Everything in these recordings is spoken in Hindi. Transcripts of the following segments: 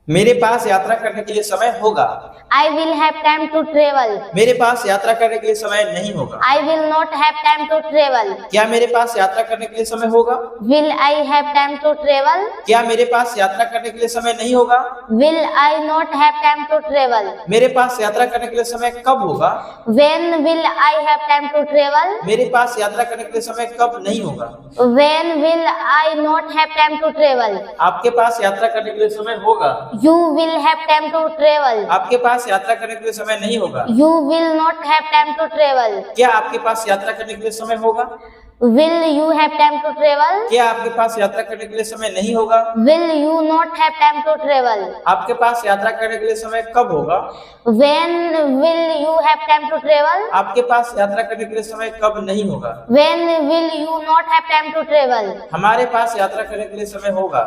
मेरे पास यात्रा करने के लिए समय होगा। I will have time to travel. मेरे पास यात्रा करने के लिए समय नहीं होगा। I will not have time to travel. क्या मेरे पास यात्रा करने के लिए समय होगा? Will I have time to travel? क्या मेरे पास यात्रा करने के लिए समय नहीं होगा? Will I not have time to travel? मेरे पास यात्रा करने के लिए समय कब होगा? When will I have time to travel? मेरे पास यात्रा करने के लिए समय कब नहीं होगा? When will I not have time to travel? आपके पास यात्रा करने के लिए समय होगा। You will have time to travel. आपके पास यात्रा करने के लिए समय नहीं होगा। You will not have time to travel. क्या आपके पास यात्रा करने के लिए समय होगा? Will you have time to travel? क्या आपके पास यात्रा करने के लिए समय नहीं होगा? Will you not have time to travel? आपके पास यात्रा करने के लिए समय कब होगा? When will you have time to travel? आपके पास यात्रा करने के लिए समय कब नहीं होगा? When will you not have time to travel? हमारे पास यात्रा करने के लिए समय होगा।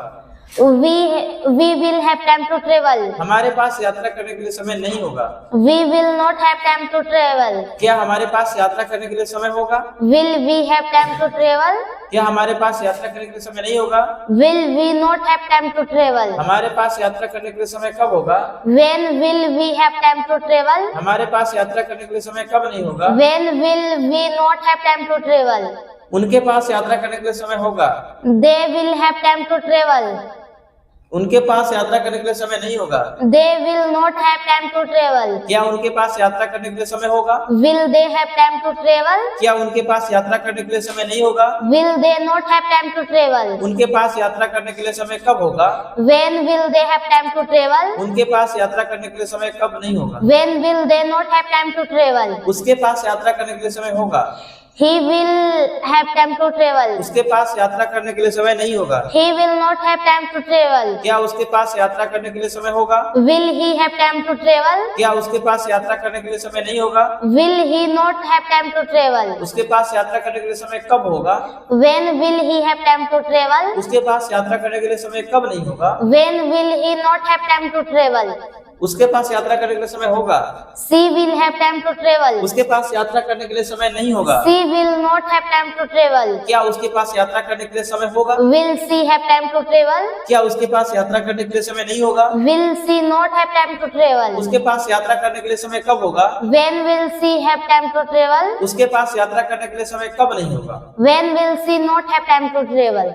We will have time to travel. हमारे पास यात्रा करने के लिए समय नहीं होगा। We will not have time to travel. क्या हमारे पास यात्रा करने के लिए समय होगा? Will we have time to travel? क्या हमारे पास यात्रा करने के लिए समय नहीं होगा? Will we not have time to travel? हमारे पास यात्रा करने के लिए समय कब होगा? When will we have time to travel? हमारे पास यात्रा करने के लिए समय कब नहीं होगा? When will we not have time to travel? उनके पास यात्रा करने के लिए समय होगा। They will have time to travel. उनके पास यात्रा करने के लिए समय नहीं होगा। They will not have time to travel. क्या उनके पास यात्रा करने के लिए समय होगा? Will they have time to travel? क्या उनके पास यात्रा करने के लिए समय नहीं होगा? Will they not have time to travel? उनके पास यात्रा करने के लिए समय कब होगा? When will they have time to travel? उनके पास यात्रा करने के लिए समय कब नहीं होगा? When will they not have time to travel? उसके पास यात्रा करने के लिए समय होगा। He will have time to travel. उसके पास यात्रा करने के लिए समय नहीं होगा। He will not have time to travel. क्या उसके पास यात्रा करने के लिए समय होगा? Will he have time to travel? क्या उसके पास यात्रा करने के लिए समय नहीं होगा? Will he not have time to travel? उसके पास यात्रा करने के लिए समय कब होगा? When will he have time to travel? उसके पास यात्रा करने के लिए समय कब नहीं होगा? When will he not have time to travel? उसके पास यात्रा करने के लिए समय होगा। She will have time to travel. उसके पास यात्रा करने के लिए समय नहीं होगा। She will not have time to travel. क्या उसके पास यात्रा करने के लिए समय होगा? Will she have time to travel? क्या उसके पास यात्रा करने के लिए समय नहीं होगा? Will she not have time to travel? उसके पास यात्रा करने के लिए समय कब होगा? When will she have time to travel? उसके पास यात्रा करने के लिए समय कब नहीं होगा? When will she not have time to travel?